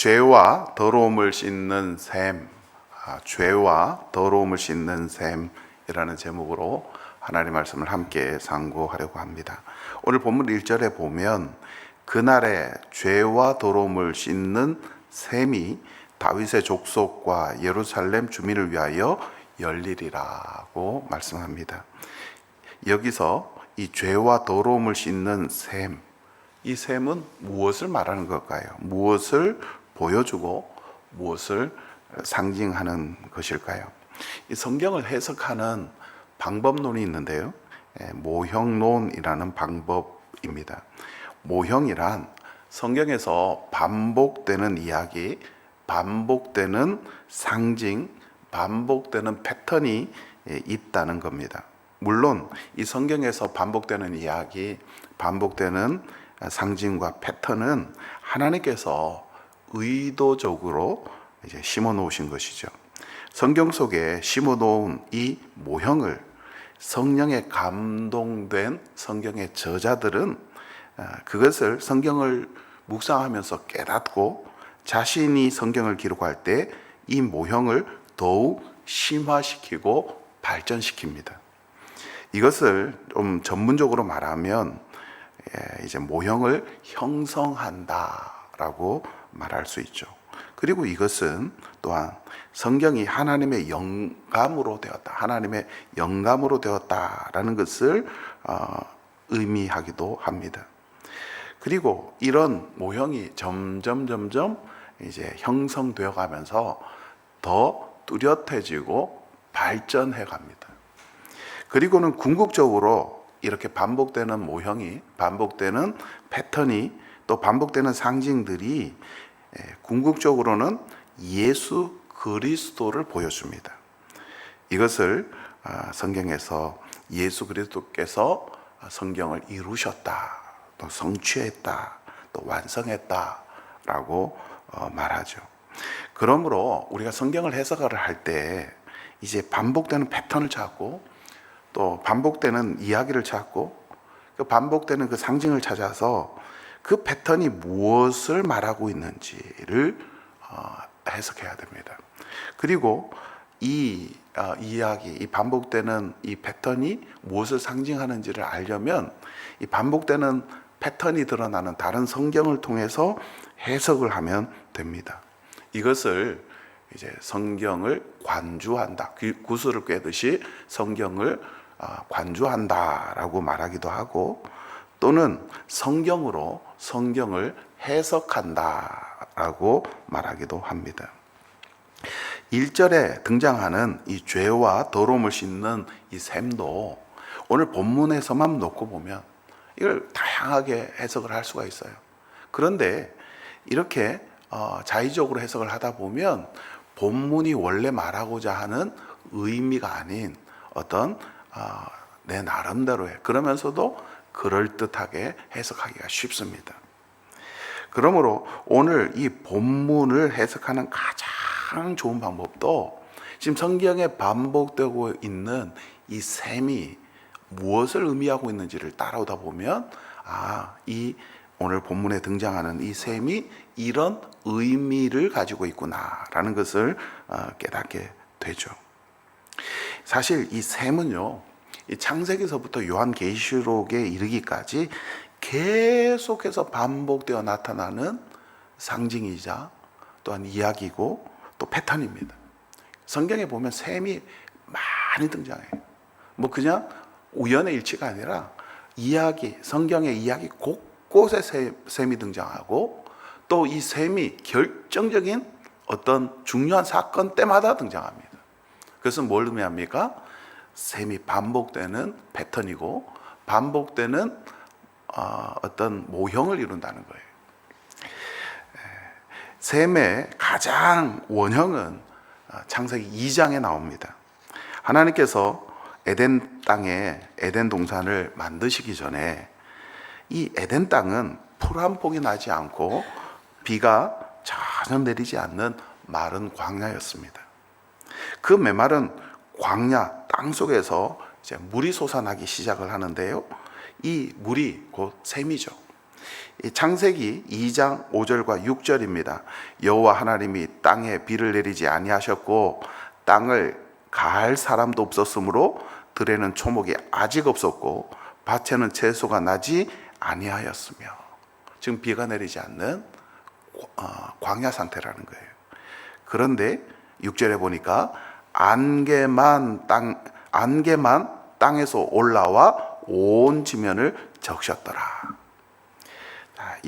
죄와 더러움을 씻는 셈, 죄와 더러움을 씻는 셈이라는 제목으로 하나님의 말씀을 함께 상고하려고 합니다. 오늘 본문 1절에 보면 그날에 죄와 더러움을 씻는 셈이 다윗의 족속과 예루살렘 주민을 위하여 열리리라고 말씀합니다. 여기서 이 죄와 더러움을 씻는 셈, 이 셈은 무엇을 말하는 걸까요? 무엇을 보여주고 무엇을 상징하는 것일까요? 이 성경을 해석하는 방법론이 있는데요, 모형론이라는 방법입니다. 모형이란 성경에서 반복되는 이야기, 반복되는 상징, 반복되는 패턴이 있다는 겁니다. 물론 이 성경에서 반복되는 이야기, 반복되는 상징과 패턴은 하나님께서 의도적으로 심어 놓으신 것이죠. 성경 속에 심어 놓은 이 모형을 성령에 감동된 성경의 저자들은 그것을 성경을 묵상하면서 깨닫고 자신이 성경을 기록할 때 이 모형을 더욱 심화시키고 발전시킵니다. 이것을 좀 전문적으로 말하면 이제 모형을 형성한다라고 말할 수 있죠. 그리고 이것은 또한 성경이 하나님의 영감으로 되었다, 하나님의 영감으로 되었다라는 것을 의미하기도 합니다. 그리고 이런 모형이 점점 이제 형성되어 가면서 더 뚜렷해지고 발전해 갑니다. 그리고는 궁극적으로 이렇게 반복되는 모형이, 반복되는 패턴이, 또 반복되는 상징들이 궁극적으로는 예수 그리스도를 보여줍니다. 이것을 성경에서 예수 그리스도께서 성경을 이루셨다, 또 성취했다, 또 완성했다라고 말하죠. 그러므로 우리가 성경을 해석을 할 때 이제 반복되는 패턴을 찾고 또 반복되는 이야기를 찾고 그 반복되는 그 상징을 찾아서 그 패턴이 무엇을 말하고 있는지를 해석해야 됩니다. 그리고 이 이야기, 이 반복되는 이 패턴이 무엇을 상징하는지를 알려면 이 반복되는 패턴이 드러나는 다른 성경을 통해서 해석을 하면 됩니다. 이것을 이제 성경을 관주한다, 구슬을 꿰듯이 성경을 관주한다라고 말하기도 하고, 또는 성경으로 성경을 해석한다라고 말하기도 합니다. 1절에 등장하는 이 죄와 더러움을 씻는 이 셈도 오늘 본문에서만 놓고 보면 이걸 다양하게 해석을 할 수가 있어요. 그런데 이렇게 자의적으로 해석을 하다 보면 본문이 원래 말하고자 하는 의미가 아닌 어떤 내 나름대로의, 그러면서도 그럴듯하게 해석하기가 쉽습니다. 그러므로 오늘 이 본문을 해석하는 가장 좋은 방법도 지금 성경에 반복되고 있는 이 셈이 무엇을 의미하고 있는지를 따라오다 보면 이 오늘 본문에 등장하는 이 셈이 이런 의미를 가지고 있구나라는 것을 깨닫게 되죠. 사실 이 셈은요, 이 창세기서부터 요한계시록에 이르기까지 계속해서 반복되어 나타나는 상징이자 또한 이야기고 또 패턴입니다. 성경에 보면 셈이 많이 등장해요. 뭐 그냥 우연의 일치가 아니라 이야기, 성경의 이야기 곳곳에 셈이 등장하고 또 이 셈이 결정적인 어떤 중요한 사건 때마다 등장합니다. 그것은 뭘 의미합니까? 셈이 반복되는 패턴이고 반복되는 어떤 모형을 이룬다는 거예요. 셈의 가장 원형은 창세기 2장에 나옵니다. 하나님께서 에덴 땅에 에덴 동산을 만드시기 전에 이 에덴 땅은 풀 한 폭이 나지 않고 비가 전혀 내리지 않는 마른 광야였습니다. 그 메마른 광야 땅 속에서 이제 물이 솟아나기 시작을 하는데요, 이 물이 곧 셈이죠. 이 창세기 2장 5절과 6절입니다. 여호와 하나님이 땅에 비를 내리지 아니하셨고 땅을 갈 사람도 없었으므로 들에는 초목이 아직 없었고 밭에는 채소가 나지 아니하였으며. 지금 비가 내리지 않는 광야 상태라는 거예요. 그런데 6절에 보니까 안개만 땅에서 올라와 온 지면을 적셨더라.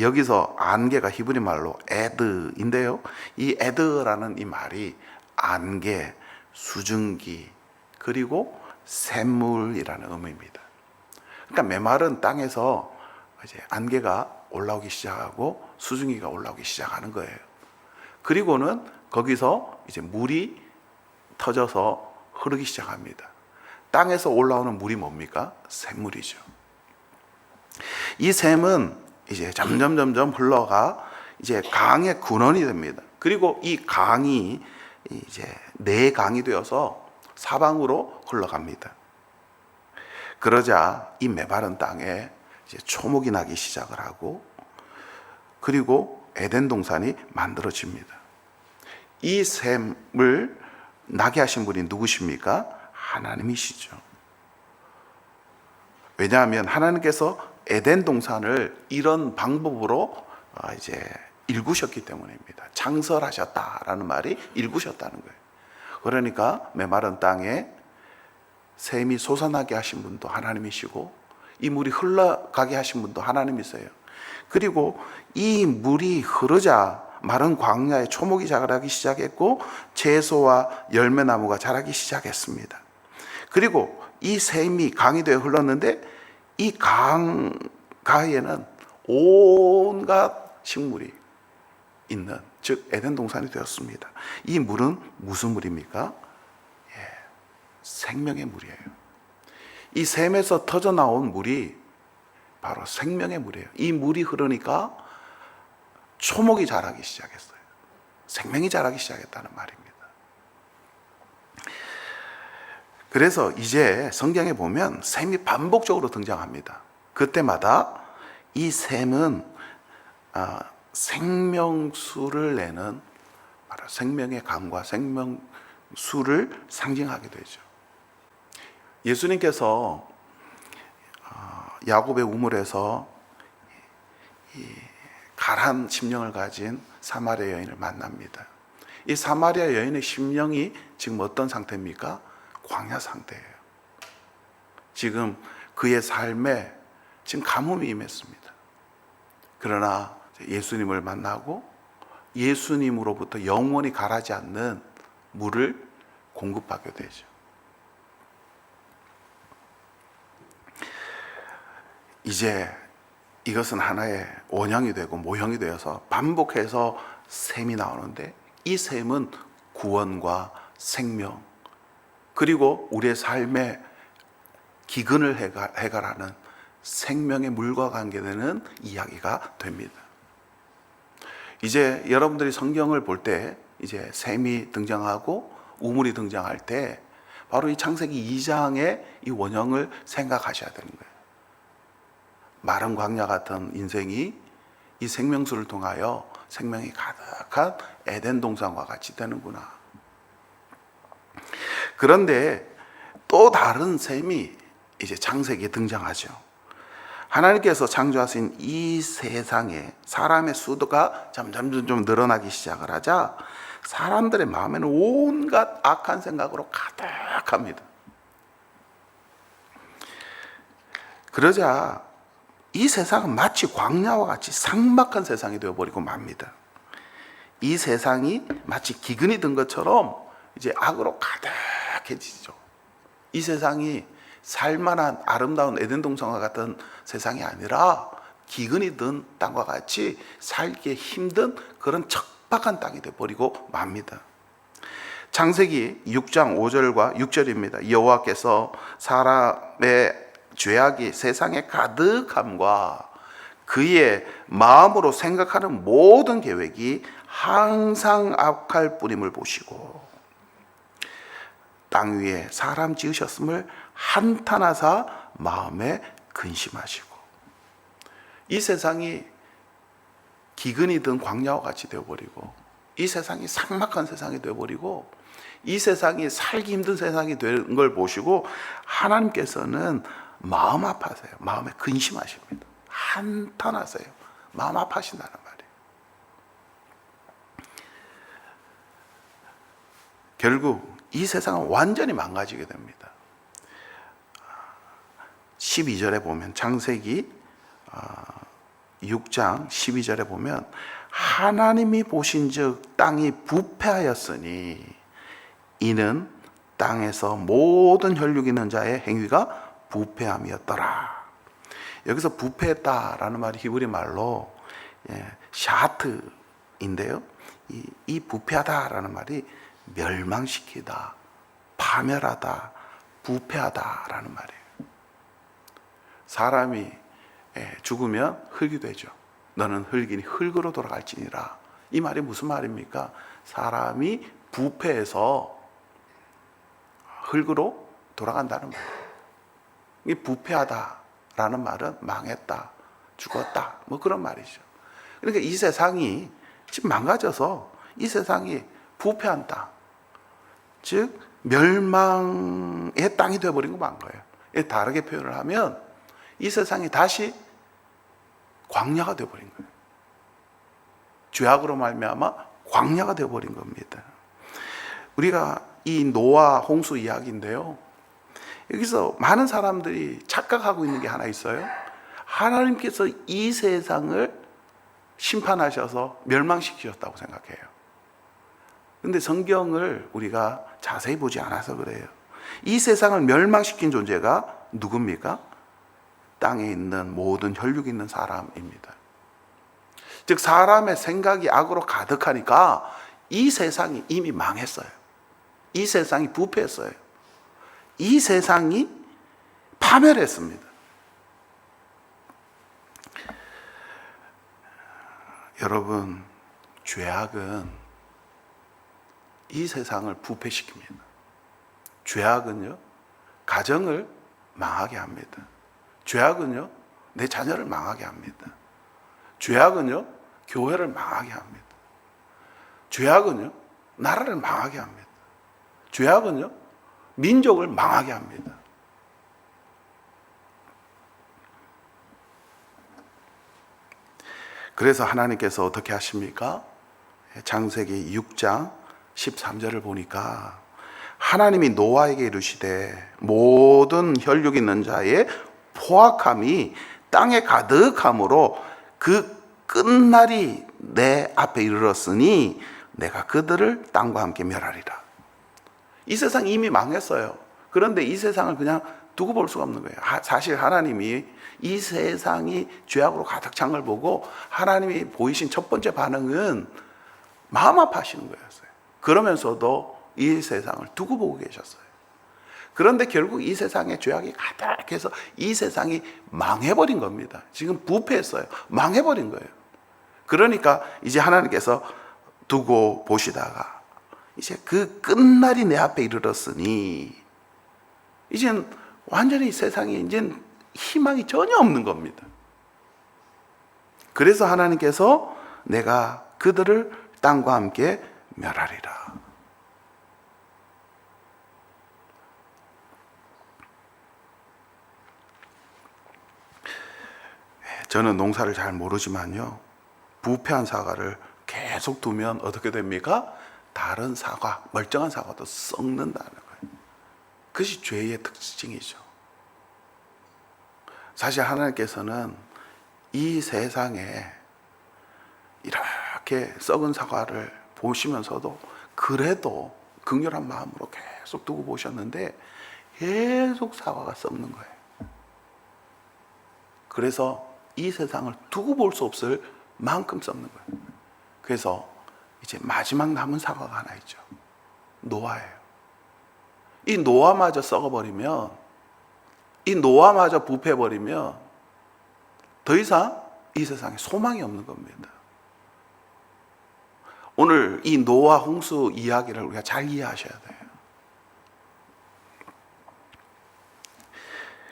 여기서 안개가 히브리 말로 에드인데요. 이 에드라는 이 말이 안개, 수증기, 그리고 샘물이라는 의미입니다. 그러니까 메마른 땅에서 이제 안개가 올라오기 시작하고 수증기가 올라오기 시작하는 거예요. 그리고는 거기서 이제 물이 터져서 흐르기 시작합니다. 땅에서 올라오는 물이 뭡니까? 샘물이죠. 이 샘은 이제 점점 흘러가 이제 강의 근원이 됩니다. 그리고 이 강이 이제 네 강이 되어서 사방으로 흘러갑니다. 그러자 이 메마른 땅에 이제 초목이 나기 시작을 하고, 그리고 에덴 동산이 만들어집니다. 이 샘을 나게 하신 분이 누구십니까? 하나님이시죠. 왜냐하면 하나님께서 에덴 동산을 이런 방법으로 이제 일구셨기 때문입니다. 창설하셨다라는 말이 일구셨다는 거예요. 그러니까 메마른 땅에 샘이 솟아나게 하신 분도 하나님이시고, 이 물이 흘러가게 하신 분도 하나님이세요. 그리고 이 물이 흐르자 마른 광야에 초목이 자라기 시작했고 채소와 열매나무가 자라기 시작했습니다. 그리고 이 샘이 강이 되어 흘렀는데 이 강가에는 온갖 식물이 있는, 즉 에덴 동산이 되었습니다. 이 물은 무슨 물입니까? 생명의 물이에요. 이 샘에서 터져 나온 물이 바로 생명의 물이에요. 이 물이 흐르니까 초목이 자라기 시작했어요. 생명이 자라기 시작했다는 말입니다. 그래서 이제 성경에 보면 샘이 반복적으로 등장합니다. 그때마다 이 샘은 생명수를 내는, 바로 생명의 강과 생명수를 상징하게 되죠. 예수님께서 야곱의 우물에서 가란 심령을 가진 사마리아 여인을 만납니다. 이 사마리아 여인의 심령이 지금 어떤 상태입니까? 광야 상태예요. 지금 그의 삶에 지금 가뭄이 임했습니다. 그러나 예수님을 만나고 예수님으로부터 영원히 가라지 않는 물을 공급받게 되죠. 이제 이것은 하나의 원형이 되고 모형이 되어서 반복해서 샘이 나오는데, 이 샘은 구원과 생명, 그리고 우리의 삶의 기근을 해결하는 생명의 물과 관계되는 이야기가 됩니다. 이제 여러분들이 성경을 볼 때 이제 샘이 등장하고 우물이 등장할 때 바로 이 창세기 2장의 이 원형을 생각하셔야 되는 거예요. 마른 광야 같은 인생이 이 생명수를 통하여 생명이 가득한 에덴 동산과 같이 되는구나. 그런데 또 다른 셈이 이제 창세기에 등장하죠. 하나님께서 창조하신 이 세상에 사람의 수가 점점 좀 늘어나기 시작을 하자 사람들의 마음에는 온갖 악한 생각으로 가득합니다. 그러자 이 세상은 마치 광야와 같이 삭막한 세상이 되어버리고 맙니다. 이 세상이 마치 기근이 든 것처럼 이제 악으로 가득해지죠. 이 세상이 살만한 아름다운 에덴 동산과 같은 세상이 아니라 기근이 든 땅과 같이 살기 힘든 그런 척박한 땅이 되어버리고 맙니다. 창세기 6장 5절과 6절입니다. 여호와께서 사람의 죄악이 세상에 가득함과 그의 마음으로 생각하는 모든 계획이 항상 악할 뿐임을 보시고 땅 위에 사람 지으셨음을 한탄하사 마음에 근심하시고. 이 세상이 기근이 든 광야와 같이 되어버리고 이 세상이 삭막한 세상이 되어버리고 이 세상이 살기 힘든 세상이 된 걸 보시고 하나님께서는 마음 아파하세요. 마음에 근심하십니다. 한탄하세요. 마음 아파하신다는 말이에요. 결국 이 세상은 완전히 망가지게 됩니다. 12절에 보면 창세기 6장 12절에 보면 하나님이 보신즉 땅이 부패하였으니 이는 땅에서 모든 혈육 있는 자의 행위가 부패함이었더라. 여기서 부패했다라는 말이 히브리 말로 샤트인데요. 이 부패하다라는 말이 멸망시키다, 파멸하다, 부패하다라는 말이에요. 사람이 죽으면 흙이 되죠. 너는 흙이니 흙으로 돌아갈지니라. 이 말이 무슨 말입니까? 사람이 부패해서 흙으로 돌아간다는 말이에요. 이 부패하다라는 말은 망했다, 죽었다, 뭐 그런 말이죠. 그러니까 이 세상이 지금 망가져서 이 세상이 부패한 땅, 즉 멸망의 땅이 되어버린 거 만 거예요. 다르게 표현을 하면 이 세상이 다시 광야가 되어버린 거예요. 죄악으로 말미암아 광야가 되어버린 겁니다. 우리가 이 노아 홍수 이야기인데요, 여기서 많은 사람들이 착각하고 있는 게 하나 있어요. 하나님께서 이 세상을 심판하셔서 멸망시키셨다고 생각해요. 근데 성경을 우리가 자세히 보지 않아서 그래요. 이 세상을 멸망시킨 존재가 누굽니까? 땅에 있는 모든 혈육 있는 사람입니다. 즉 사람의 생각이 악으로 가득하니까 이 세상이 이미 망했어요. 이 세상이 부패했어요. 이 세상이 파멸했습니다. 여러분, 죄악은 이 세상을 부패시킵니다. 죄악은요, 가정을 망하게 합니다. 죄악은요, 내 자녀를 망하게 합니다. 죄악은요, 교회를 망하게 합니다. 죄악은요, 나라를 망하게 합니다. 죄악은요, 민족을 망하게 합니다. 그래서 하나님께서 어떻게 하십니까? 창세기 6장 13절을 보니까 하나님이 노아에게 이르시되 모든 혈육 있는 자의 포악함이 땅에 가득함으로 그 끝날이 내 앞에 이르렀으니 내가 그들을 땅과 함께 멸하리라. 이 세상이 이미 망했어요. 그런데 이 세상을 그냥 두고 볼 수가 없는 거예요. 사실 하나님이 이 세상이 죄악으로 가득 찬 걸 보고 하나님이 보이신 첫 번째 반응은 마음 아파하시는 거였어요. 그러면서도 이 세상을 두고 보고 계셨어요. 그런데 결국 이 세상에 죄악이 가득해서 이 세상이 망해버린 겁니다. 지금 부패했어요. 망해버린 거예요. 그러니까 이제 하나님께서 두고 보시다가 이제 그 끝날이 내 앞에 이르렀으니 이젠 완전히 세상에 이젠 희망이 전혀 없는 겁니다. 그래서 하나님께서 내가 그들을 땅과 함께 멸하리라. 저는 농사를 잘 모르지만요, 부패한 사과를 계속 두면 어떻게 됩니까? 다른 사과, 멀쩡한 사과도 썩는다는 거예요. 그것이 죄의 특징이죠. 사실 하나님께서는 이 세상에 이렇게 썩은 사과를 보시면서도 그래도 긍휼한 마음으로 계속 두고 보셨는데 계속 사과가 썩는 거예요. 그래서 이 세상을 두고 볼 수 없을 만큼 썩는 거예요. 그래서 이제 마지막 남은 사과가 하나 있죠. 노아예요. 이 노아마저 썩어버리면, 이 노아마저 부패해버리면 더 이상 이 세상에 소망이 없는 겁니다. 오늘 이 노아 홍수 이야기를 우리가 잘 이해하셔야 돼요.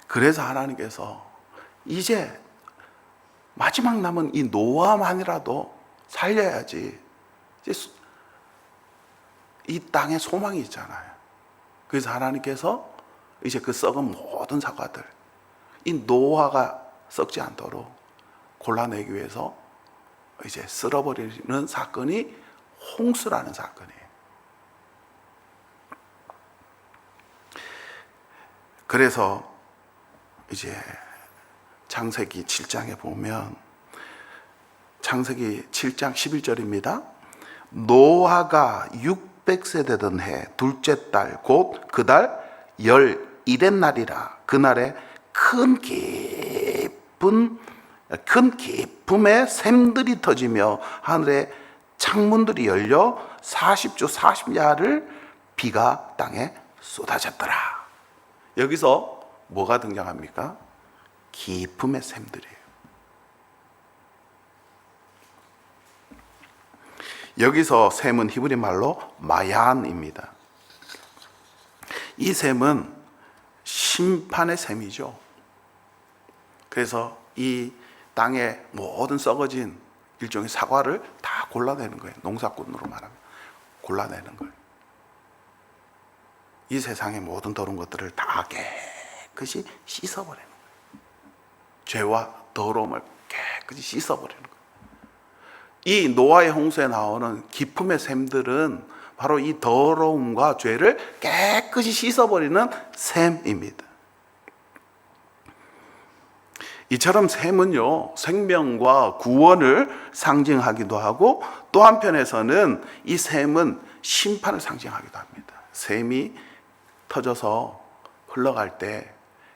그래서 하나님께서 이제 마지막 남은 이 노아만이라도 살려야지 이제 이 땅에 소망이 있잖아요. 그래서 하나님께서 이제 그 썩은 모든 사과들, 이 노화가 썩지 않도록 골라내기 위해서 이제 쓸어버리는 사건이 홍수라는 사건이에요. 그래서 이제 창세기 7장에 보면, 창세기 7장 11절입니다. 노아가 600세 되던 해 둘째 달 곧 그 달 11의 날이라. 그날에 큰 기쁨의 샘들이 터지며 하늘의 창문들이 열려 40주 40야를 비가 땅에 쏟아졌더라. 여기서 뭐가 등장합니까? 기쁨의 샘들이에요. 여기서 샘은 히브리 말로 마얀입니다. 이 샘은 심판의 샘이죠. 그래서 이 땅에 모든 썩어진 일종의 사과를 다 골라내는 거예요. 농사꾼으로 말하면 골라내는 거예요. 이 세상의 모든 더러운 것들을 다 깨끗이 씻어버리는 거예요. 죄와 더러움을 깨끗이 씻어버리는 거예요. 이 노아의 홍수에 나오는 기쁨의 샘들은 바로 이 더러움과 죄를 깨끗이 씻어버리는 샘입니다. 이처럼 샘은요, 생명과 구원을 상징하기도 하고, 또 한편에서는 이 샘은 심판을 상징하기도 합니다. 샘이 터져서 흘러갈 때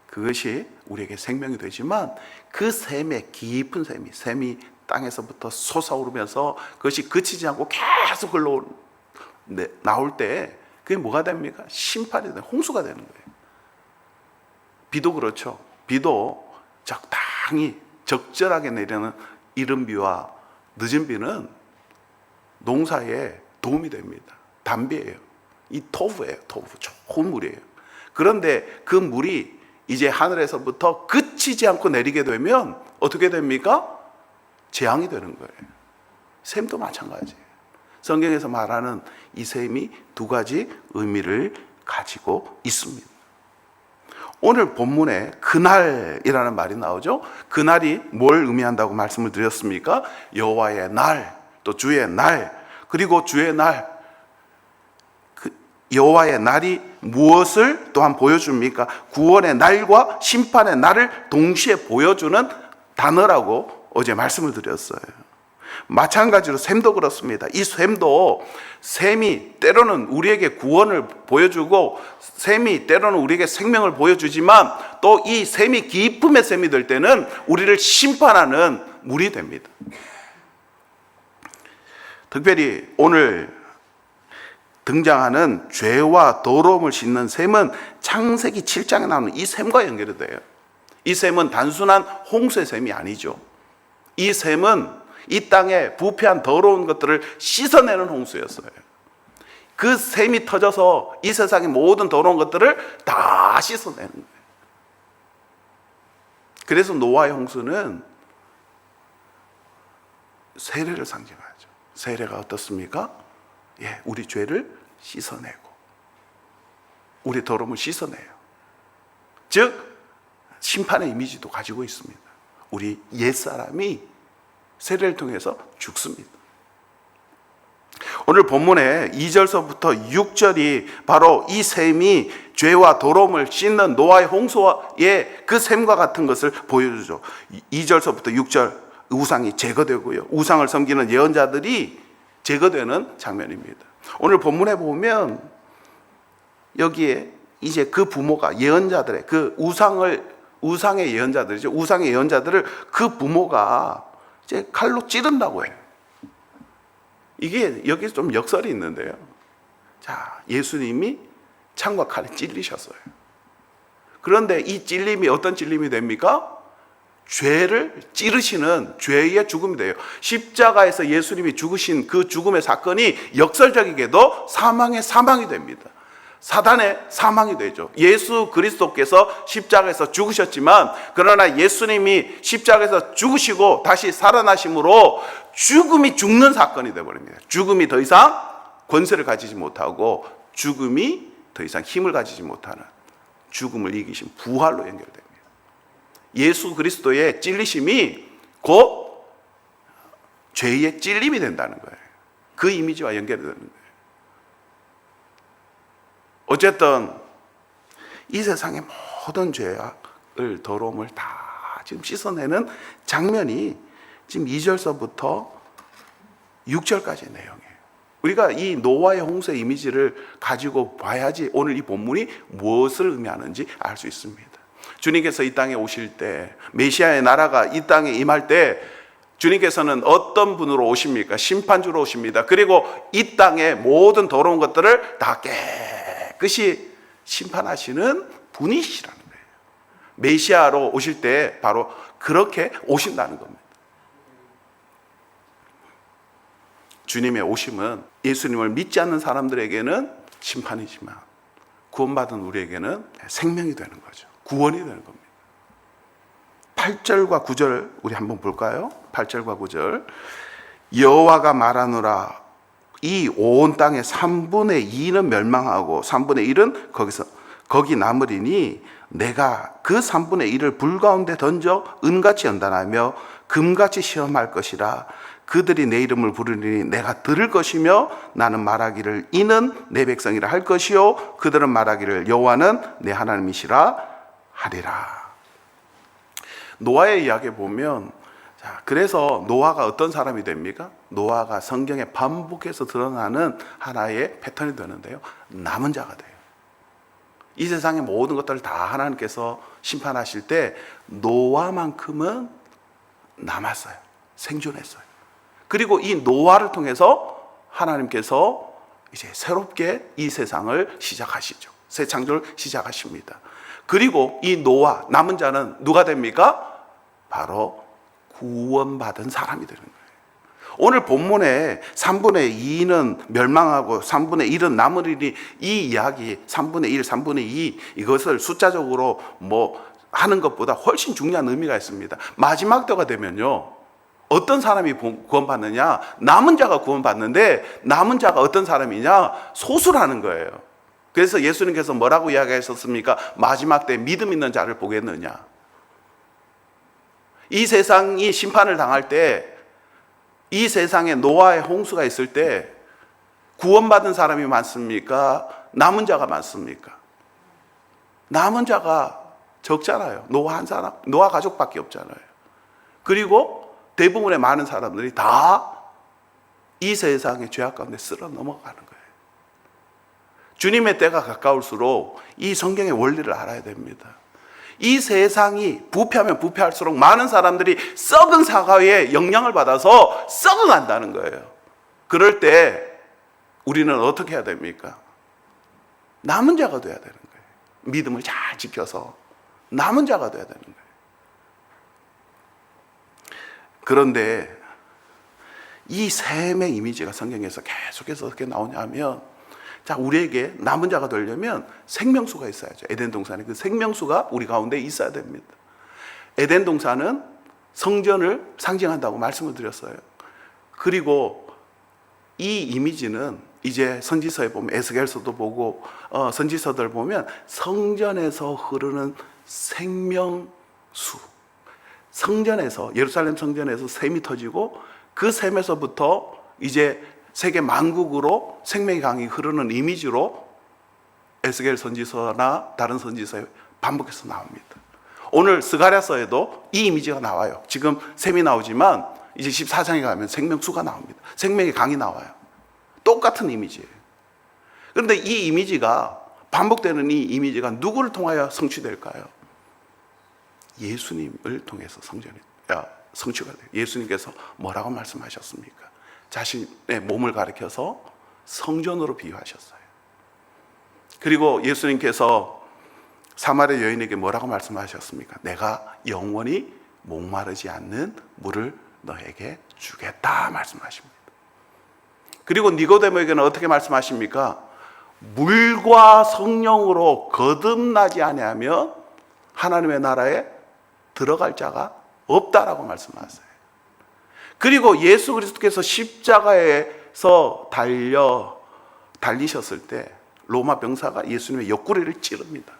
그것이 우리에게 생명이 되지만, 그 샘의 깊은 샘이 땅에서부터 솟아오르면서 그것이 그치지 않고 계속 나올 때 그게 뭐가 됩니까? 심판이 되는, 홍수가 되는 거예요. 비도 그렇죠. 비도 적당히 적절하게 내리는 이른 비와 늦은 비는 농사에 도움이 됩니다. 담비예요. 이 토브예요. 토브, 좋은 물이에요. 그런데 그 물이 이제 하늘에서부터 그치지 않고 내리게 되면 어떻게 됩니까? 재앙이 되는 거예요. 샘도 마찬가지예요. 성경에서 말하는 이 샘이 두 가지 의미를 가지고 있습니다. 오늘 본문에 그날이라는 말이 나오죠. 그날이 뭘 의미한다고 말씀을 드렸습니까? 여호와의 날, 또 주의 날, 그리고 주의 날. 여호와의 날이 무엇을 또한 보여줍니까? 구원의 날과 심판의 날을 동시에 보여주는 단어라고 어제 말씀을 드렸어요. 마찬가지로 샘도 그렇습니다. 이 샘이 때로는 우리에게 구원을 보여주고, 샘이 때로는 우리에게 생명을 보여주지만, 또 이 샘이 기쁨의 샘이 될 때는 우리를 심판하는 물이 됩니다. 특별히 오늘 등장하는 죄와 더러움을 씻는 샘은 창세기 7장에 나오는 이 샘과 연결이 돼요. 이 샘은 단순한 홍수의 샘이 아니죠. 이 샘은 이 땅에 부패한 더러운 것들을 씻어내는 홍수였어요. 그 샘이 터져서 이 세상의 모든 더러운 것들을 다 씻어내는 거예요. 그래서 노아의 홍수는 세례를 상징하죠. 세례가 어떻습니까? 우리 죄를 씻어내고 우리 더러움을 씻어내요. 즉 심판의 이미지도 가지고 있습니다. 우리 옛사람이 세례를 통해서 죽습니다. 오늘 본문에 2절서부터 6절이 바로 이 샘이 죄와 더러움을 씻는 노아의 홍수의 그 샘과 같은 것을 보여주죠. 2절서부터 6절 우상이 제거되고요, 우상을 섬기는 예언자들이 제거되는 장면입니다. 오늘 본문에 보면 여기에 이제 그 부모가 예언자들의 그 우상의 예언자들이죠. 우상의 예언자들을 그 부모가 이제 칼로 찌른다고 해요. 이게 여기 좀 역설이 있는데요. 자, 예수님이 창과 칼에 찔리셨어요. 그런데 이 찔림이 어떤 찔림이 됩니까? 죄를 찌르시는 죄의 죽음이 돼요. 십자가에서 예수님이 죽으신 그 죽음의 사건이 역설적이게도 사망이 됩니다. 사단의 사망이 되죠. 예수 그리스도께서 십자가에서 죽으셨지만, 그러나 예수님이 십자가에서 죽으시고 다시 살아나심으로 죽음이 죽는 사건이 되어버립니다. 죽음이 더 이상 권세를 가지지 못하고 죽음이 더 이상 힘을 가지지 못하는, 죽음을 이기신 부활로 연결됩니다. 예수 그리스도의 찔리심이 곧 죄의 찔림이 된다는 거예요. 그 이미지와 연결이 되는 거예요. 어쨌든 이 세상의 모든 죄악을, 더러움을 다 지금 씻어내는 장면이 지금 2절서부터 6절까지의 내용이에요. 우리가 이 노아의 홍수의 이미지를 가지고 봐야지 오늘 이 본문이 무엇을 의미하는지 알 수 있습니다. 주님께서 이 땅에 오실 때, 메시아의 나라가 이 땅에 임할 때 주님께서는 어떤 분으로 오십니까? 심판주로 오십니다. 그리고 이 땅의 모든 더러운 것들을 다 깨끗이 심판하시는 분이시라는 거예요. 메시아로 오실 때 바로 그렇게 오신다는 겁니다. 주님의 오심은 예수님을 믿지 않는 사람들에게는 심판이지만 구원받은 우리에게는 생명이 되는 거죠. 구원이 되는 겁니다. 8절과 9절 우리 한번 볼까요? 8절과 9절. 여호와가 말하노라, 이 온 땅의 3분의 2는 멸망하고 3분의 1은 거기 남으리니 내가 그 3분의 1을 불 가운데 던져 은같이 연단하며 금같이 시험할 것이라. 그들이 내 이름을 부르리니 내가 들을 것이며 나는 말하기를 이는 내 백성이라 할 것이요 그들은 말하기를 여호와는 내 하나님이시라 하리라. 노아의 이야기에 보면, 그래서 노아가 어떤 사람이 됩니까? 노아가 성경에 반복해서 드러나는 하나의 패턴이 되는데요, 남은 자가 돼요. 이 세상의 모든 것들을 다 하나님께서 심판하실 때 노아만큼은 남았어요. 생존했어요. 그리고 이 노아를 통해서 하나님께서 이제 새롭게 이 세상을 시작하시죠. 새 창조를 시작하십니다. 그리고 이 노아, 남은 자는 누가 됩니까? 바로 구원받은 사람이 되는 거예요. 오늘 본문에 3분의 2는 멸망하고 3분의 1은 남으리니, 이 이야기 3분의 1, 3분의 2 이것을 숫자적으로 하는 것보다 훨씬 중요한 의미가 있습니다. 마지막 때가 되면요, 어떤 사람이 구원받느냐? 남은 자가 구원받는데, 남은 자가 어떤 사람이냐? 소수라는 거예요. 그래서 예수님께서 뭐라고 이야기하셨습니까? 마지막 때 믿음 있는 자를 보겠느냐? 이 세상이 심판을 당할 때, 이 세상에 노아의 홍수가 있을 때 구원받은 사람이 많습니까? 남은 자가 많습니까? 남은 자가 적잖아요. 노아 한 사람, 노아 가족밖에 없잖아요. 그리고 대부분의 많은 사람들이 다 이 세상의 죄악 가운데 쓸어 넘어가는 거예요. 주님의 때가 가까울수록 이 성경의 원리를 알아야 됩니다. 이 세상이 부패하면 부패할수록 많은 사람들이 썩은 사과에 영향을 받아서 썩어간다는 거예요. 그럴 때 우리는 어떻게 해야 됩니까? 남은 자가 돼야 되는 거예요. 믿음을 잘 지켜서 남은 자가 돼야 되는 거예요. 그런데 이 셈의 이미지가 성경에서 계속해서 어떻게 나오냐면, 우리에게 남은 자가 되려면 생명수가 있어야죠. 에덴 동산에 그 생명수가 우리 가운데 있어야 됩니다. 에덴 동산은 성전을 상징한다고 말씀을 드렸어요. 그리고 이 이미지는 이제 선지서에 보면, 에스겔서도 보고 선지서들 보면 성전에서 흐르는 생명수, 성전에서, 예루살렘 성전에서 샘이 터지고 그 샘에서부터 이제 세계 만국으로 생명의 강이 흐르는 이미지로 에스겔 선지서나 다른 선지서에 반복해서 나옵니다. 오늘 스가랴서에도 이 이미지가 나와요. 지금 샘이 나오지만 이제 14장에 가면 생명수가 나옵니다. 생명의 강이 나와요. 똑같은 이미지예요. 그런데 이 이미지가, 반복되는 이 이미지가 누구를 통하여 성취될까요? 예수님을 통해서 성취가 돼요. 예수님께서 뭐라고 말씀하셨습니까? 자신의 몸을 가리켜서 성전으로 비유하셨어요. 그리고 예수님께서 사마리아 여인에게 뭐라고 말씀하셨습니까? 내가 영원히 목마르지 않는 물을 너에게 주겠다 말씀하십니다. 그리고 니고데모에게는 어떻게 말씀하십니까? 물과 성령으로 거듭나지 아니하면 하나님의 나라에 들어갈 자가 없다라고 말씀하세요. 그리고 예수 그리스도께서 십자가에서 달리셨을 때 로마 병사가 예수님의 옆구리를 찌릅니다.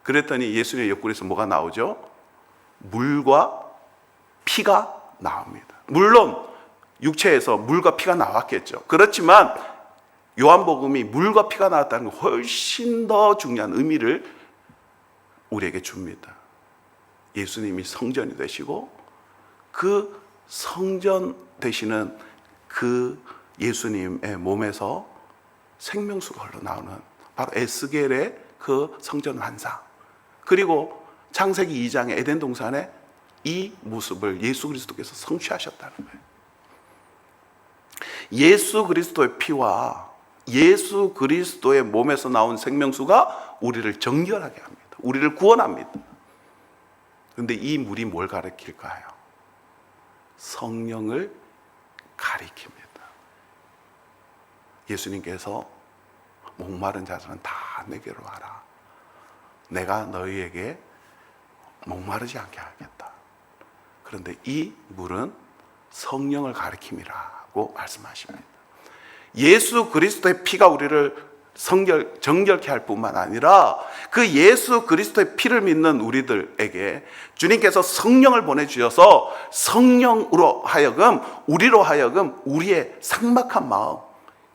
그랬더니 예수님의 옆구리에서 뭐가 나오죠? 물과 피가 나옵니다. 물론 육체에서 물과 피가 나왔겠죠. 그렇지만 요한복음이 물과 피가 나왔다는 건 훨씬 더 중요한 의미를 우리에게 줍니다. 예수님이 성전이 되시고 그 성전 되시는 그 예수님의 몸에서 생명수가 흘러나오는 바로 에스겔의 그 성전 환상, 그리고 창세기 2장의 에덴 동산에 이 모습을 예수 그리스도께서 성취하셨다는 거예요. 예수 그리스도의 피와 예수 그리스도의 몸에서 나온 생명수가 우리를 정결하게 합니다. 우리를 구원합니다. 그런데 이 물이 뭘 가리킬까요? 성령을 가리킵니다. 예수님께서 목마른 자들은 다 내게로 와라. 내가 너희에게 목마르지 않게 하겠다. 그런데 이 물은 성령을 가리킴이라고 말씀하십니다. 예수 그리스도의 피가 우리를 정결케 할 뿐만 아니라 그 예수 그리스도의 피를 믿는 우리들에게 주님께서 성령을 보내주셔서 성령으로 하여금 우리로 하여금 우리의 삭막한 마음,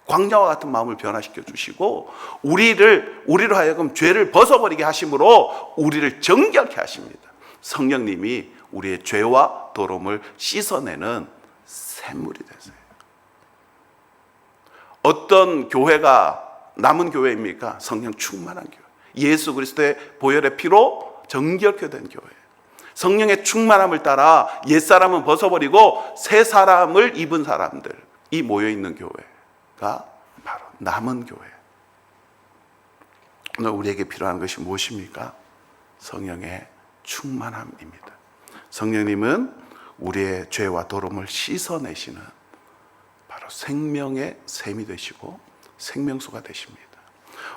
광야와 같은 마음을 변화시켜 주시고 우리로 하여금 죄를 벗어버리게 하심으로 우리를 정결케 하십니다. 성령님이 우리의 죄와 더러움을 씻어내는 샘물이 되세요. 어떤 교회가 남은 교회입니까? 성령 충만한 교회. 예수 그리스도의 보혈의 피로 정결케 된 교회. 성령의 충만함을 따라 옛사람은 벗어버리고 새 사람을 입은 사람들이 모여있는 교회가 바로 남은 교회. 오늘 우리에게 필요한 것이 무엇입니까? 성령의 충만함입니다. 성령님은 우리의 죄와 더러움을 씻어내시는 바로 생명의 샘이 되시고 생명수가 되십니다.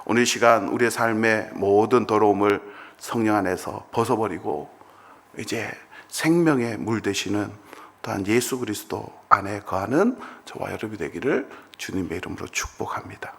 오늘 이 시간 우리의 삶의 모든 더러움을 성령 안에서 벗어버리고 이제 생명의 물 되시는 또한 예수 그리스도 안에 거하는 저와 여러분이 되기를 주님의 이름으로 축복합니다.